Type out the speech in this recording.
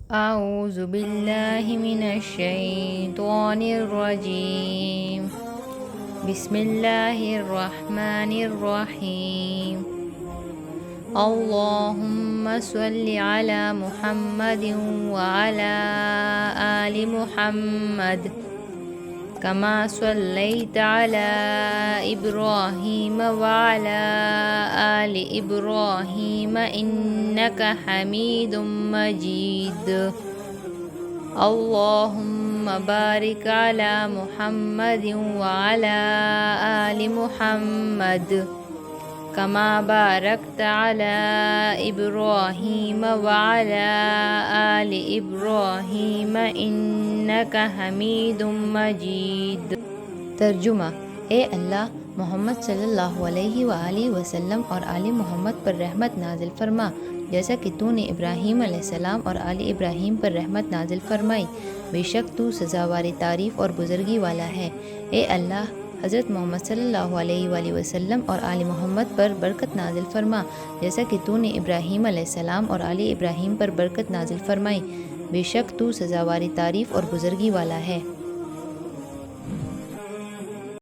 أعوذ بالله من الشيطان الرجيم. بسم الله الرحمن الرحيم. اللهم صل على محمد وعلى آل محمد كما صليت على إبراهيم وعلى آل إبراهيم إنك حميد مجيد. اللهم بارك على محمد وعلى آل محمد كما باركت على إبراهيم وعلى آل إبراهيم إنك حميد मजीद। तर्जुमा। ए अल्लाह, मोहम्मद सल्लल्लाहु अलैहि वसल्लम और आले मोहम्मद पर रहमत नाजिल फरमा, जैसा कि तूने इब्राहीम अलैहिस्सलाम और आले इब्राहीम पर रहमत नाजिल फरमाई। बेशक तू सज़ावार तारीफ़ और बुज़ुर्गी वाला है। ए अल्लाह, हज़रत मोहम्मद सल्लल्लाहु अलैहि वसल्लम और आले मोहम्मद पर बरकत नाजिल फरमा, जैसा कि तूने इब्राहीम अलैहिस्सलाम और आले इब्राहीम पर बरकत नाजिल फरमाई। बेशक तू सज़ावार तारीफ़ और बुज़ुर्गी वाला है।